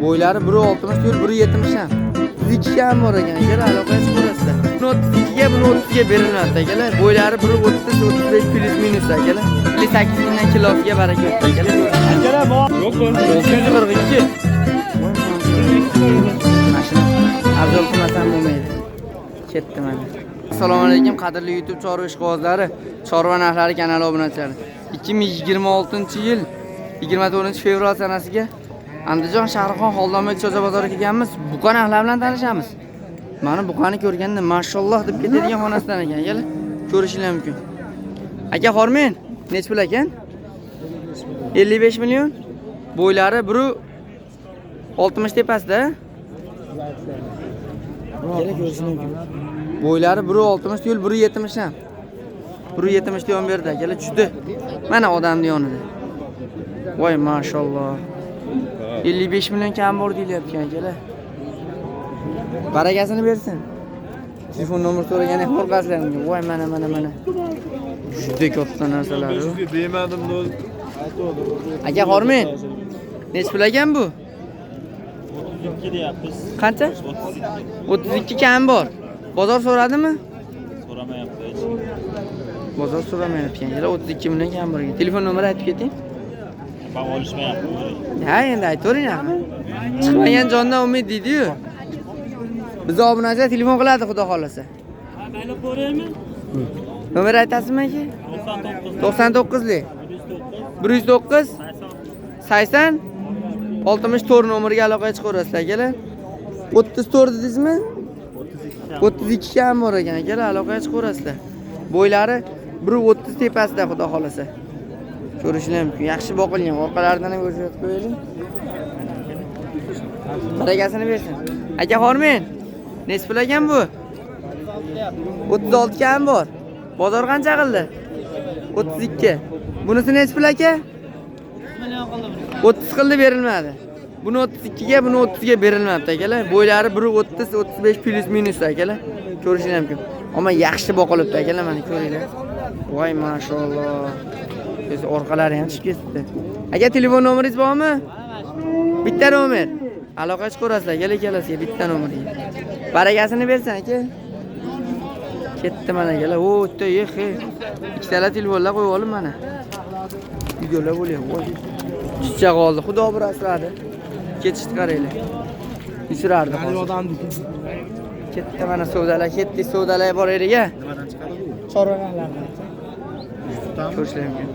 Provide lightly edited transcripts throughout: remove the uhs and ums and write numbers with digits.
Bo'ylari biri 60 yo'l, biri 70 ham. 32 ham bor ekan, akalar, aloqasi bo'lasizlar. Buni 32 ga, buni 30 ga berilmayapti, akalar. Bo'ylari biri 30, 35 plus minus, akalar. 58 mingdan kilosiga baraka yo'q, akalar. Akalar, yo'q bo'ldi. 242. Mashina arzon qilmasam bo'lmaydi. Ketdi mana. Assalomu alaykum, qadrli YouTube chorva ishqibozlari, chorva narxlari kanali obunachilari. 2026-yil 24-fevral sanasiga Andijon Shahrixon Xoldonbek Cho'za bozoriga kelganmiz. Buqa narxlar bilan tanishamiz. Mana buqani ko'rganda mashalloh deb ketadigan xonasidan ekan, akalar. Ko'rishingiz mumkin. Aka, hormen, nech pul ekan? 55 million. Bo'ylari biri 60 tepasida. Kerak ko'rishingiz mumkin. Bo'ylari biri 60 yo'l, biri 70 ham. Biri 70 yon berdi, akalar, tushdi. Mana odamning yonida. Voy, mashalloh. 55 million kam bor deyilyapti, akalar. Barakasini bersin. Telefon nomer so'ragani qo'rqasizlarmi? Voy, mana. Juda katta narsalar. Demadim, nol. Aka, hormen. Nech pul ekan bu? 32 deyapmiz. Qancha? 32 kam bor. Bozor so'radimi? So'ramayapti. Bozor so'ramayapti, akalar. 32 million kam bor ekan. Telefon nomeri aytib keting. Ben olishmayapti. Ha, endi aytavering. Chiqmagan jondan umid deydi-yu. Biz obunachilar telefon qiladi, xudo xolasa. Mayli ko'raymi? Nomer aytasizmi aka? 99 99lik. 109 80 64 nomeriga aloqaga chiqaverasizlar, akalar. 34 dedingizmi? 32 ham bor ekan, akalar, aloqaga chiqaverasizlar. Bo'ylari 130 tepasida, xudo xolasa. Ko'rishingiz mumkin. Yaxshi boqilgan. Orqalaridan ham ko'rsatib qo'yaylik. Barakasini bersin. Aka, hormen. Nech pul ekan bu? 36 kam bor. Bozor qancha qildi? 32. Bunisi nech pul aka? 30 qildi, berilmadi. Buni 32 ga, buni 30 ga berilmabdi, akalar. Bo'ylari 130, 35 plus minus, akalar. Ko'rishingiz mumkin. Ammo yaxshi boqilibdi, akalar, mana ko'ringlar. Voy, mashalloh. Biz orqalari ham chiqib ketdi. Aka, telefon nomeringiz bormi? Bitta nomer. Aloqa chiqarasizlar, kelasiga bitta nomerga. Barakasini bersin, aka. Ketdi mana, akalar. O, o'tda yexe. Ikkitala telefonlar qo'yib olim mana. Videolar bo'lyapti. Voy. Chicha qoldi. Xudo bir asradi. Ketishni qaranglar. Yurardi. Ketdi mana savdolar, ketdi savdolar bor eriga. Nimadan chiqadi bu? Chorvalardan. Ko'rishlar mumkin.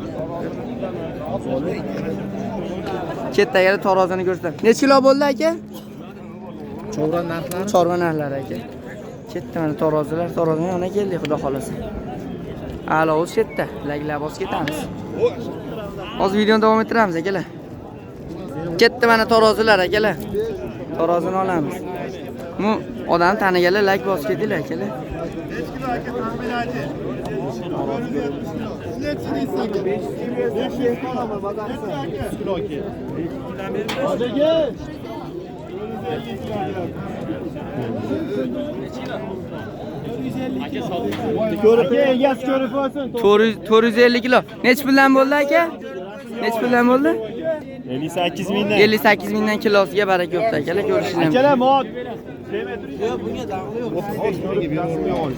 Chetdagi tarozini ko'rsam. Necha kilo bo'ldi aka? Chorva narxlari? Chorva narxlari aka. Chetda mana tarozilar yona keldi, xudo xolasa. A'lo o'z chetda, laglab bos ketamiz. Hozir videoni davom ettiramiz, akalar. Chetda mana tarozilar, akalar. Tarozini olamiz. Bu odam taniganlar lag bos ketinglar, akalar. Ko'rib egasi ko'rib olsin. 450 kilo. Nech puldan bo'ldi aka? Nech puldan bo'ldi? 58 mingdan. 58 mingdan kilosiga baraka yo'q, akalar, ko'rishingiz. Akalar, mod. Yo'q, bunga dag'li yo'q.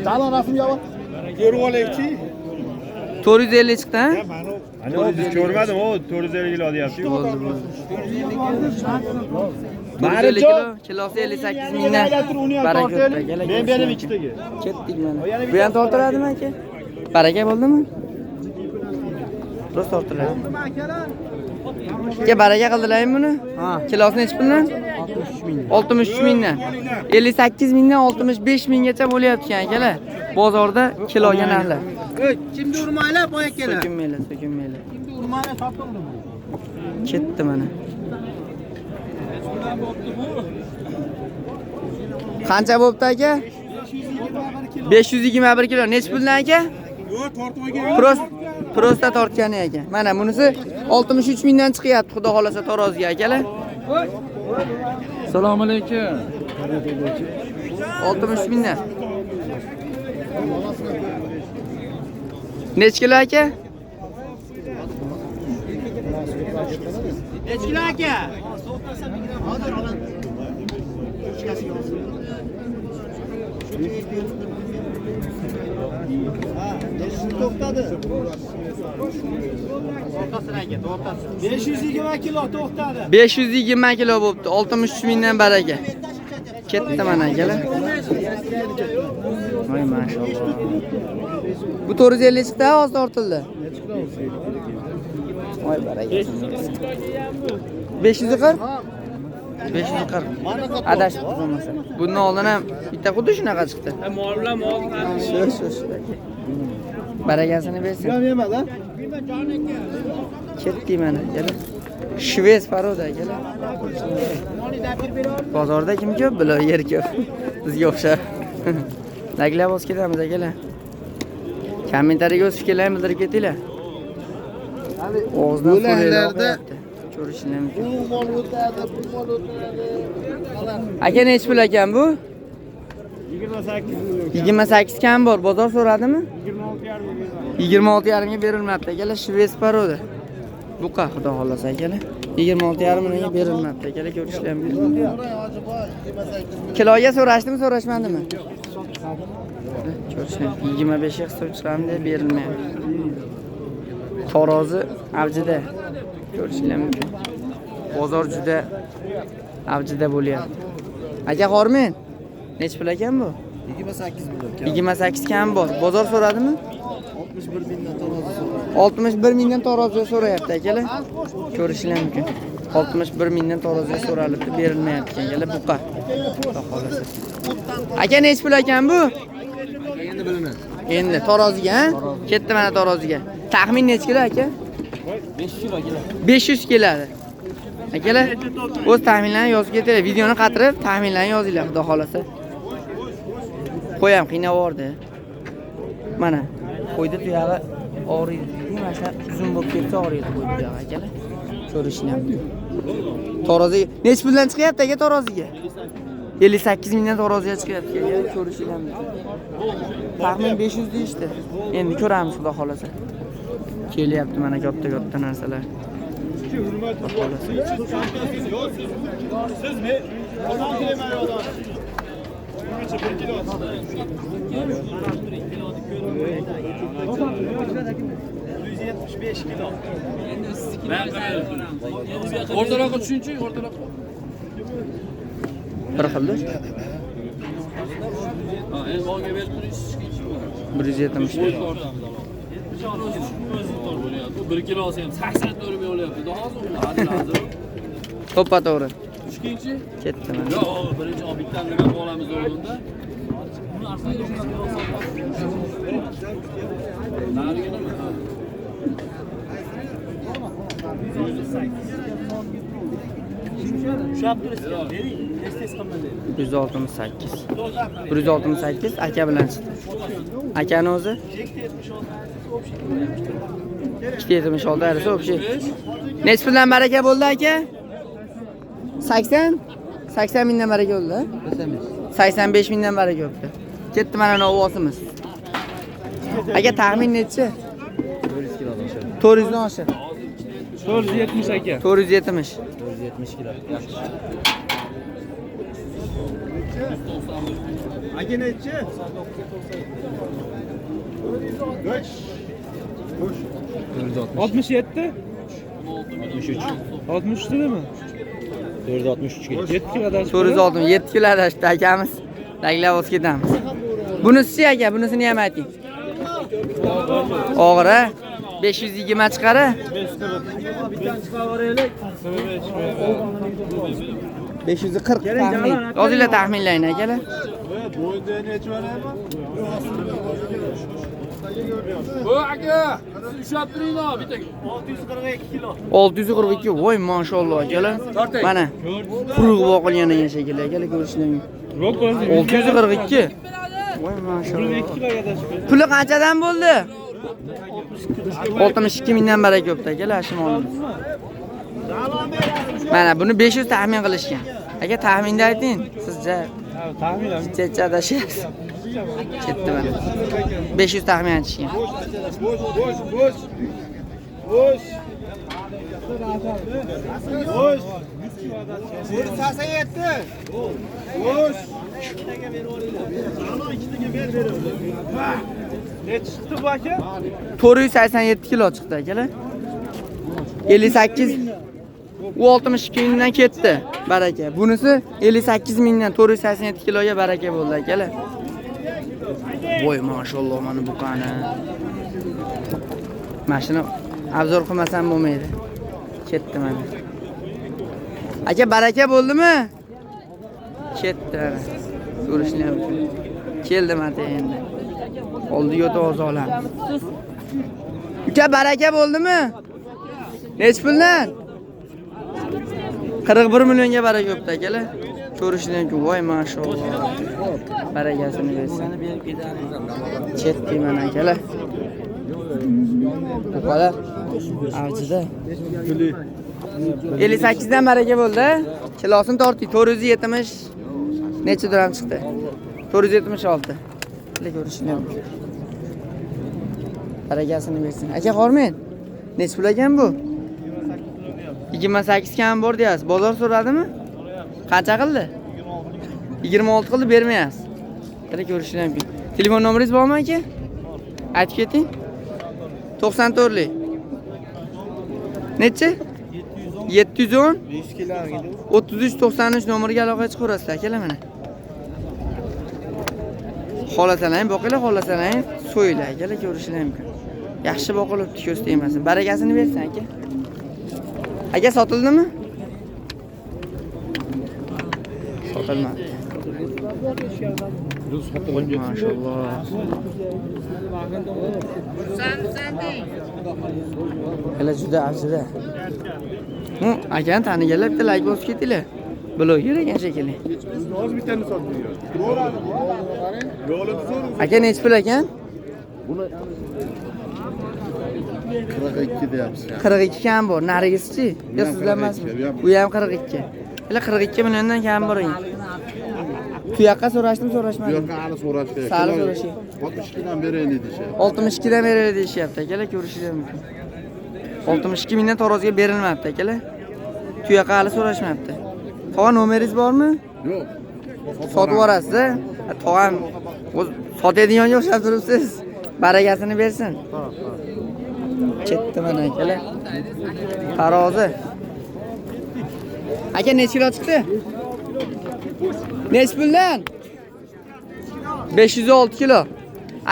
Talon rasmga ol. Ko'rib olaychi. 450 chiqdi, ha? Ana o'zi ko'rmadim, o 450 kilo deyapti. Bo'ldi. 450 kilo, kilosi 58 mingdan baraka yo'q, akalar. Men berib ikkitaga. Ketdik mana. Bu ham tortiladimi aka? Baraka bo'ldimi? Rost tortiladi. Aka, baraka qildilarmi buni? Ha. Kilosi necha puldan? 63 ming. 63 mingdan. 58 mingdan 65 minggacha bo'layapti ekan, akalar. Bozorda kiloga narxlar. Kimni urmaylar, boya kelar. So'kinmaylar. Kimni urmaylar, topdim. Ketdi mana. Qancha bo'pti aka? 521 kilo. Necha puldan aka? Yo'q, tortmagan. Prosta tortgani aka. Mana bunisi 63 mingdan chiqyapti, xudo xolasa taroziga, akalar. Assalomu alaykum. 63 mingdan. Necha kilo aka? Necha kilo aka? To'xtadi. 520 kilo to'xtadi. 520 kilo bo'pti. 63 mingdan baraka. Ketdi mana akalar. Voy maşallah. Bu 450 chiqdi, hozir tortildi. Voy baraka. 540? 540. Adashib bo'lmasa. Bundan oldin ham bitta xuddi shunaqa chiqdi. Shu. Barakasini bersin. Ham yemadi. Ketdi mana, akalar. Shvets paroda akalar. Bozorda kim ko'p, bular yer ko'p. Bizga o'xshab. Laglab o'z ketamiz akalar. Kommentariyaga o'z fikrlaringizni bildirib ketinglar. O'zdan so'raylarda ko'rishinglar mumkin. Bu mol o'tadi, bu mol o'tadi. Aka nech pul ekan bu? 28. 28 kam bor. Bozor so'radimi? 26,5. 26,5 ga berilmabdi akalar. Shvets paroda. Buqa xudo xolasa akalar. 26,5 mingga berilmabdi akalar, ko'rishinglar mumkin. Kiloga so'rashdimi, so'rashmadimi? Ko'rishinglar 25 ga hisob chiqamiz deb berilmayapti. Tarozi avjida. Ko'rishinglar mumkin. Bozor juda avjida bo'lyapti. Aka Xormen, nech pul ekan bu? 28 million. 28 kam bor. Bozor so'radimi? 61 mingdan tarozi so'radi. 61 mingdan tarozi so'rayapti akalar. Ko'rishinglar mumkin. 61 mingdan tarozi so'ralibdi, berilmayapti akalar. Buqa. Xudo xolasa. Aka nech pul ekan bu? Endi bilaman. Endi taroziga, ha? Ketdi mana taroziga. Taxmin nech kilo aka? 500 kilo keladi. 500 keladi. Akalar, o'z taxminlarini yozib ketinglar. Videoni qatirib, taxminlarini yozinglar, xudo xolasa. Qo'yam qiynab yubordi. Mana, qo'ydi tuyog'i og'riydi. Mana shu uzun bo'lib ketsa og'riydi qo'ydi tuyog'i akalar. Ko'rishinglar mumkin. Taroziga nech puldan chiqyapti aka taroziga? 58 mingdan taroziga chiqyapti aka, ko'rishinglar mumkin. Taxmin 500 deyishdi. Endi ko'ramiz xudo xolasa. Kelyapti mana katta narsalar. Sizmi? Qozon kelaman yo'ldan. 175 kilo. O'rtaroqqa tushunchi, o'rtaroqqa. Bir xilda. Ha, endi olga berib turisiz. 170 ming. 1 kilosi ham 84 ming olyapti. Hozir. To'ppa to'g'ri. Ikkinchi? Ketdi mana. Yo'q, birinchi bitta nima olamiz o'rnida. Nariga nima? Ushab turasiz. Bering, estes qilmadi. 168. 168 aka bilan chiqdi. Akani o'zi 276 arası o'pshi. Nech puldan baraka bo'ldi aka? 80? 80 mingdan baraka bo'ldi. 85 mingdan baraka bo'ldi. Ketdi mana novosimiz. Aka taxmin nechi? 400 dan oshib. 470 aka. 470. 470 kilo. Aka nechi? 67. 63 dedimi? 463 kilo. 7 kilodan 460 7 kilo adashdi akamiz. Taglab o'z ketamiz. Bunisi aka, bunisini ham ayting. Og'ir-a? 520 chiqara? 540 taxmin. Yozinglar taxminlayni akalar. Bo'yda necha beraymi? Bu aka, ushab turinglar, bitta 642 kilo. 642. Voy maşallah akalar. Mana quruq boqilgan shekilli akalar ko'rishinglar mumkin. 642. Voy maşallah. Puli qanchadan bo'ldi? 62 mingdan baraka ko'pdi akalar shimolimiz. Mana buni 500 taxmin qilishgan. Aka taxminda ayting, sizcha. Taxminan Checha adashyapsiz. Ketdi mana. 500 taxmin aytishgan. Boş. Ne çıktı bu aka? 487 kilo chiqdi akalar. 58 u 62 mingdan ketdi. Baraka. Bunisi 58 mingdan 487 kiloga baraka bo'ldi akalar. Voy mashalloh mana bu qani. Mashina abzor qilmasam bo'lmaydi. Ketdi mana. Aka baraka bo'ldimi? Ketdi mana. Ko'rishni ham. Keldi mana endi. Oldiga o'tib oz olamiz. Uka baraka bo'ldimi? Nech puldan? 41 millionga baraka bo'pti akalar. Ko'rishni ham voy mashalloh. Barakasini bersin. Chetdi mana akalar. Bu qala avjida. 58 dan baraka bo'ldi. Kilosini tortdik. 470 necha dirham chiqdi? 476. Lik ko'rishni ham. Barakasini bersin. Aka qormen. Nech pul ekan bu? 28 kam bor deyapsiz. Bozor so'radimi? Qancha qildi? 26 qildi bermayapsiz. Lik ko'rishni ham. Telefon nomeringiz bormi aka? Aytib keting. 94 lik. Necha? 710 3393 nomeriga aloqa chiqarasiz akalar mana. Xolasalang, boqinglar xolasalang, so'ylar akalar ko'rishlar mumkin. Yaxshi boqilibdi, ko'z tegmasin. Barakasini bersin aka. Aka sotildimi? Sotilmadi. Maşallah. Hele juda afzida. Mu akani taniganlar bitta like bosib ketinglar. Bloger ekan shekilli. Hozir bittani sotib yo'limiz zo'r. Aka nech pul ekan? Buni 42 deyapsiz. 42 kam bor. Narigisi-chi? Yo sizlar emasmi? Bu ham 42. Hele 42 milliondan kam bor ekan. Tuyoqqa so'rashdim, so'rashmadim. Tuyoqqa hali so'rashdi. Sali so'rashi. 62 dan beraylik deyishyapti. 62 dan beradi deyishyapti akalar, ko'rishingiz mumkin. 62 mingdan taroziga berilmabdi akalar. Tuyoqqa hali so'rashmabdi. Tog'a nomeringiz bormi? Yo'q. Sotib yuborasiz-a? Tog'am sotadigan o'xshab turibsiz. Barakasini bersin. Ketdi mana akalar. Tarozi. Aka necha kilo chiqdi? Nech puldan? 506 kilo.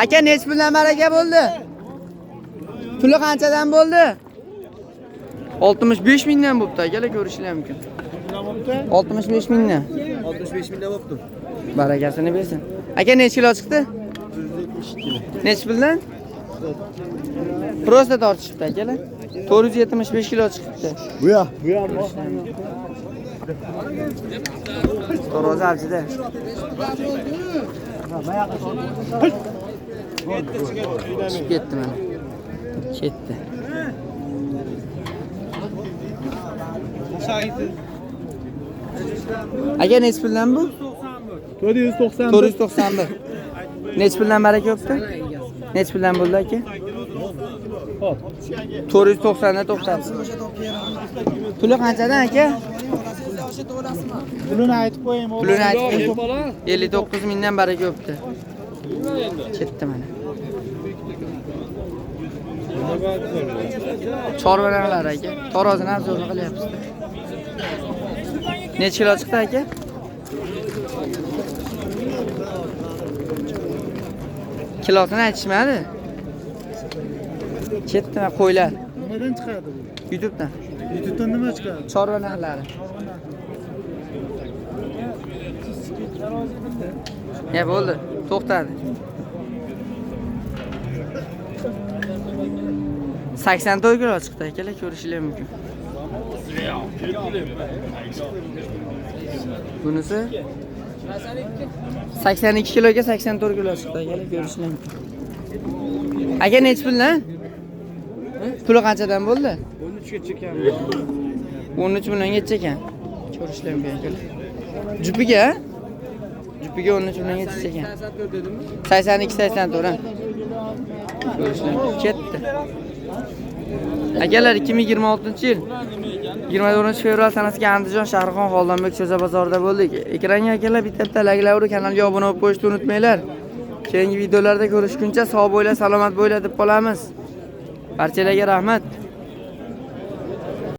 Aka nech puldan baraka bo'ldi? Puli qanchadan bo'ldi? 65 mingdan bo'pti akalar, ko'rishingiz mumkin. 65 mingdan. 65 mingdan bo'pti. Barakasini bersin. Aka nech kilo chiqdi? 172 kilo. Nech puldan? Prosta tortishibdi akalar. 475 kilo chiqibdi. Bu ham Tarozi avjida. Chiqib ketdi mana. Ketdi. Aka nech puldan bu? 490. 491. Nech puldan baraka bo'pti? Nech puldan bo'ldi aka? 490 dan to'xtatdi. Puli qanchadan aka? Pulini aytib qo'ying. Pulini aytib qo'ying. 59 mingdan baraka bo'pti. Ketdi mana. Chorvalar aka. Tarozini arzoni qilyapsiz. Necha kilo chiqdi aka? Kilosini aytishmadi. Ketdi mana qo'ylar. Nimadan chiqadi bu? YouTube'dan. YouTube'dan nima chiqadi? Chorva narxlari. Ya bo'ldi, to'xtadi. 84 kilo chiqdi akalar, ko'rishingiz mumkin. Bunisi 82 kiloga 84 kilo chiqdi akalar, ko'rishingiz mumkin. Aka nech puldan? Puli qanchadan bo'ldi? 13 ga chekan. 13 milliongacha ekan. Ko'rishingiz mumkin akalar. Jupiga? Jupiga 13 milliongacha ekan. 82 84 ha. Ko'rishingiz mumkin. Ketdi. Akalar 2026-yil 24-fevral sanasiga Andijon Shahrixon Xoldonbek Cho'za bozorida bo'ldik. Ekranga akalar bitta like urib, kanalga obuna bo'lib qo'yishni unutmanglar. Keyingi videolarda ko'rishguncha sog' bo'linglar, salomat bo'linglar deb qolamiz. Barchalarga rahmat.